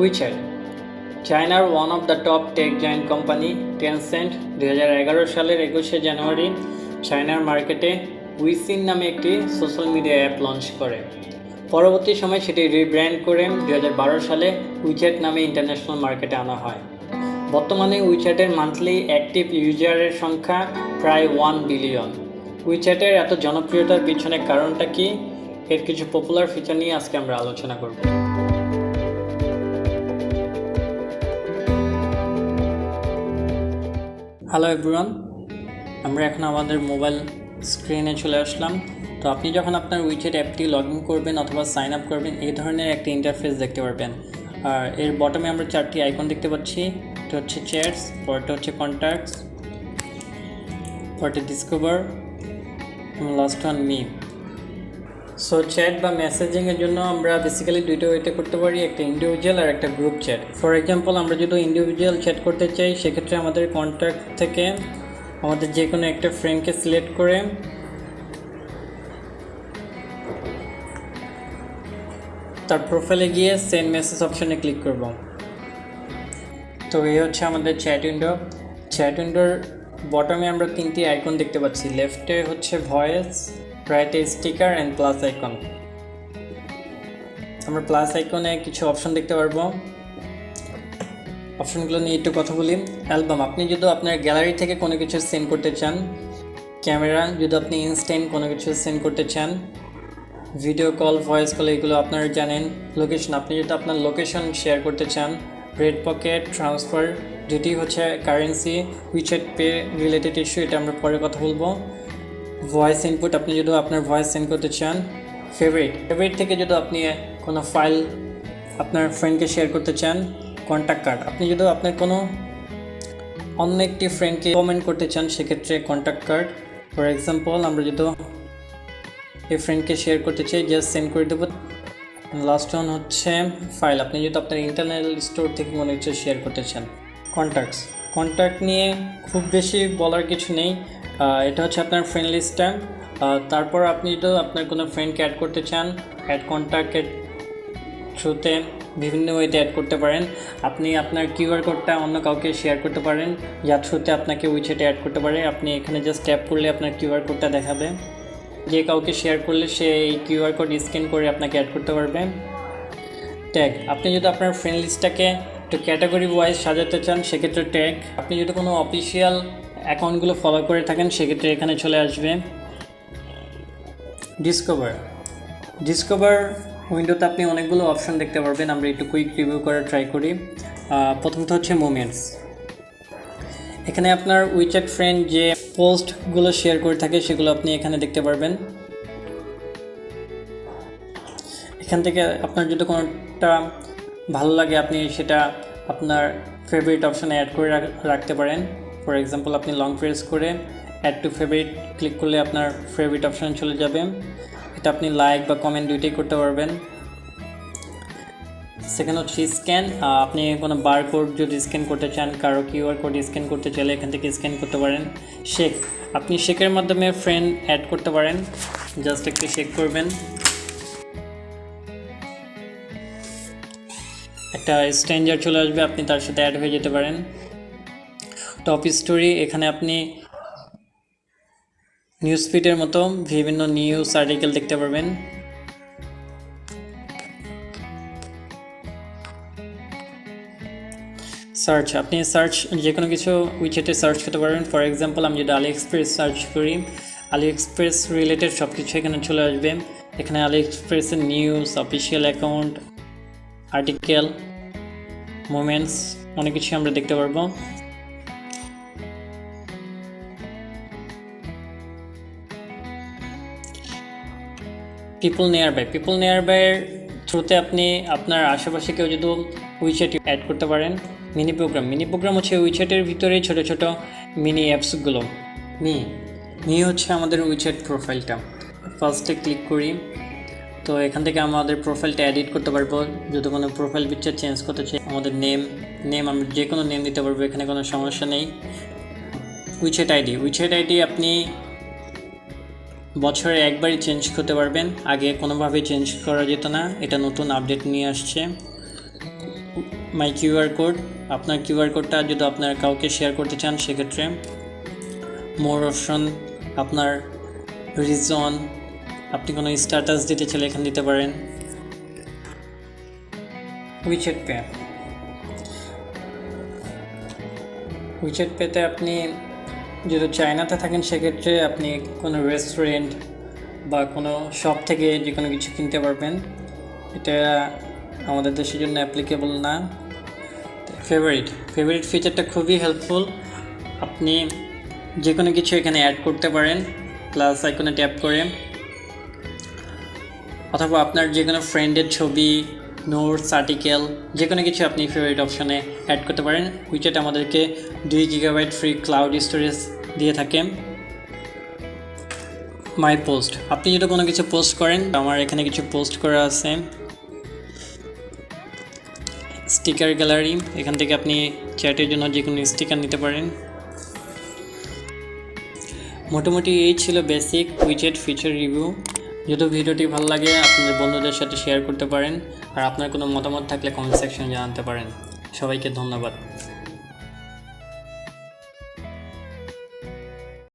Wechat, চায়নার one of the top tech giant company Tencent 2011 সালের 21শে জানুয়ারি চায়নার মার্কেটে উইসিন নামে একটি সোশ্যাল মিডিয়া অ্যাপ লঞ্চ করে। পরবর্তী সময়ে সেটি রিব্র্যান্ড করে 2012 সালে উইচ্যাট নামে ইন্টারন্যাশনাল মার্কেটে আনা হয়। বর্তমানে উইচ্যাটের মান্থলি অ্যাক্টিভ ইউজারের সংখ্যা প্রায় 1 বিলিয়ন। উইচ্যাটের এত জনপ্রিয়তার পিছনে কারণটা কি, এর কিছু পপুলার ফিচার নিয়ে আজকে আমরা আলোচনা করব। হ্যালো এভরিওয়ান, আমরা এখন আমাদের মোবাইল স্ক্রিনে চলে আসলাম। তো আপনি যখন আপনার উইচ্যাট অ্যাপটি লগ ইন করবেন অথবা সাইন আপ করবেন, এই ধরনের একটি ইন্টারফেস দেখতে পারবেন। আর এর বটমে আমরা 4টি আইকন দেখতে পাচ্ছি। এটা হচ্ছে চ্যাটস, পরটা হচ্ছে কন্ট্যাক্টস, পরটা ডিসকভার এবং last one me. So chat বা মেসেজিংয়ের জন্য আমরা বেসিক্যালি দুইটা ওয়েতে করতে পারি, একটা ইন্ডিভিজুয়াল আর একটা গ্রুপ চ্যাট। ফর এক্সাম্পল, আমরা যদি ইন্ডিভিজুয়াল চ্যাট করতে চাই, সেক্ষেত্রে আমাদের কন্ট্যাক্ট থেকে আমাদের যে কোনো একটা ফ্রেন্ডকে সিলেক্ট করে তার প্রোফাইলে গিয়ে সেন্ড মেসেজ অপশনে ক্লিক করব। তো এই হচ্ছে আমাদের চ্যাট উইন্ডো। চ্যাট উইন্ডোর বটমে আমরা 3টি আইকন দেখতে পাচ্ছি। লেফটে হচ্ছে ভয়েস, রাইটে স্টিকার অ্যান্ড প্লাস আইকন। আমরা প্লাস আইকনে কিছু অপশন দেখতে পারবো। অপশনগুলো নিয়ে একটু কথা বলি। অ্যালবাম, আপনি যদি আপনার গ্যালারি থেকে কোনো কিছু সেন্ড করতে চান। ক্যামেরা, যদি আপনি ইনস্ট্যান্ট কোনো কিছু সেন্ড করতে চান। ভিডিও কল, ভয়েস কল, এগুলো আপনারা জানেন। লোকেশন, আপনি যদি আপনার লোকেশন শেয়ার করতে চান। রেড পকেট, ট্রান্সফার, যেটি হচ্ছে currency. WeChat pay related issue, এটা আমরা পরে কথা বলবো। ভয়েস ইনপুট, আপনি যদি আপনার ভয়েস সেন্ড করতে চান। ফেভারিট থেকে যদি আপনি কোনো ফাইল আপনার ফ্রেন্ডকে শেয়ার করতে চান। কন্ট্যাক্ট কার্ড, আপনি যদি আপনার কোনো অন্য একটি ফ্রেন্ডকে কমেন্ট করতে চান, সেক্ষেত্রে কন্ট্যাক্ট কার্ড। ফর এক্সাম্পল, আমরা যদি এই ফ্রেন্ডকে শেয়ার করতে চাই, জাস্ট সেন্ড করে দেবো। লাস্ট ওয়ান হচ্ছে ফাইল, আপনি যদি আপনার ইন্টারনাল স্টোর থেকে কোনো কিছু শেয়ার করতে চান। কন্ট্যাক্ট নিয়ে খুব বেশি বলার কিছু নেই। এটা হচ্ছে আপনার ফ্রেন্ড লিস্টটা। তারপর আপনি যদি আপনার কোনো ফ্রেন্ডকে অ্যাড করতে চান, অ্যাড কন্ট্যাক্টের থ্রুতে বিভিন্ন ওয়েতে অ্যাড করতে পারেন। আপনি আপনার কিউআর কোডটা অন্য কাউকে শেয়ার করতে পারেন, যার থ্রুতে আপনাকে উইচ্যাটে অ্যাড করতে পারে। আপনি এখানে জাস্ট ট্যাপ করলে আপনার কিউআর কোডটা দেখাবে। যে কাউকে শেয়ার করলে সে এই কিউআর কোড স্ক্যান করে আপনাকে অ্যাড করতে পারবে। ট্যাগ, আপনি যদি আপনার ফ্রেন্ড লিস্টটাকে একটু ক্যাটাগরি ওয়াইজ সাজাতে চান, সেক্ষেত্রে ট্যাগ। আপনি যদি কোনো অফিসিয়াল অ্যাকাউন্টগুলো ফলো করে থাকেন, সেক্ষেত্রে এখানে চলে আসবে। ডিসকভার উইন্ডোতে আপনি অনেকগুলো অপশন দেখতে পারবেন। আমরা একটু কুইক রিভিউ করার ট্রাই করি। প্রথমত হচ্ছে মোমেন্টস। এখানে আপনার উইচ্যাট ফ্রেন্ড যে পোস্টগুলো শেয়ার করে থাকে, সেগুলো আপনি এখানে দেখতে পারবেন। এখান থেকে আপনার যদি কোনোটা ভালো লাগে, আপনি সেটা আপনার ফেভারিট অপশানে অ্যাড করে রাখতে পারেন। ফর এক্সাম্পল, আপনি লং প্রেস করে অ্যাড টু ফেভারিট ক্লিক করলে আপনার ফেভারিট অপশানে চলে যাবে। এটা আপনি লাইক বা কমেন্ট দুইটাই করতে পারবেন। সেকেন্ড হচ্ছে স্ক্যান, আপনি কোনো বারকোড যদি স্ক্যান করতে চান, কারো কিউআর কোড স্ক্যান করতে চাইলে এখান থেকে স্ক্যান করতে পারেন। শেক, আপনি শেকের মাধ্যমে ফ্রেন্ড অ্যাড করতে পারেন। জাস্ট একটু শেক করবেন, একটা স্ট্রেঞ্জার চলে আসবে, আপনি তার সাথে অ্যাড হয়ে যেতে পারেন। টপ স্টোরি, এখানে আপনি নিউজ ফিডের মতো বিভিন্ন নিউজ আর্টিকেল দেখতে পারবেন। সার্চ, আপনি যে কোনো কিছু উইচ্যাটে সার্চ করতে পারবেন। ফর এক্সাম্পল, আমি যদি আলি এক্সপ্রেস সার্চ করি, আলি এক্সপ্রেস রিলেটেড সব কিছু এখানে চলে আসবে। এখানে আলি এক্সপ্রেসের news, official account, article, moments, অনেক কিছু আমরা দেখতে পারবো। পিপল নিয়ারবাইয়ের থ্রুতে আপনি আপনার আশেপাশে কেউ যদি উইচ্যাট অ্যাড করতে পারেন। মিনি প্রোগ্রাম হচ্ছে উইচ্যাটের ভিতরে ছোট ছোট মিনি অ্যাপসগুলো। মি হচ্ছে আমাদের উইচ্যাট প্রোফাইলটা। ফার্স্টে ক্লিক করি, তো এখান থেকে আমাদের প্রোফাইলটা এডিট করতে পারবো। যদি কোনো প্রোফাইল পিকচার চেঞ্জ করতে চাই, আমাদের নেম আমরা যে কোনো নেম দিতে পারবো, এখানে কোনো সমস্যা নেই। উইচ্যাট আইডি আপনি বছরে একবারই চেঞ্জ করতে পারবেন, আগে কোনোভাবেই চেঞ্জ করা যেত না, এটা নতুন আপডেট নিয়ে আসছে। মাই কিউআর কোড, আপনার কিউআর কোডটা যদি আপনার কাউকে শেয়ার করতে চান সেক্ষেত্রে মোর অপশন, আপনার রিজন, আপনি কোনো স্ট্যাটাস দিতে চাইলে এখানে দিতে পারেন। উইচ্যাট পে, উইচ্যাট পেতে আপনি যদি চায়নাতে থাকেন সেক্ষেত্রে আপনি কোনো রেস্টুরেন্ট বা কোনো শপ থেকে যে কোনো কিছু কিনতে পারবেন, এটা আমাদের দেশের জন্য অ্যাপ্লিকেবল না। ফেভারিট ফিচারটা খুবই হেল্পফুল, আপনি যে কোনো কিছু এখানে অ্যাড করতে পারেন প্লাস আইকনে ট্যাপ করে, অথবা আপনার যে কোনো ফ্রেন্ডের ছবি, নোটস, আর্টিকেল যে কোনো কিছু আপনি ফেভারিট অপশনে অ্যাড করতে পারেন। উইচ্যাট আমাদেরকে 2 GB ফ্রি ক্লাউড স্টোরেজ দিয়ে থাকে। মাই পোস্ট, আপনি যদি কোনো কিছু পোস্ট করেন, আমার এখানে কিছু পোস্ট করা আছে। স্টিকার গ্যালারি, এখান থেকে আপনি চ্যাটের জন্য যে কোনো স্টিকার নিতে পারেন। মোটামুটি এই ছিল বেসিক উইচ্যাট ফিচার রিভিউ। যদি ভিডিওটি ভালো লাগে আপনাদের বন্ধুদের সাথে শেয়ার করতে পারেন, আর আপনার কোনো মতামত থাকলে কমেন্ট সেকশনে জানাতে পারেন। সবাইকে ধন্যবাদ।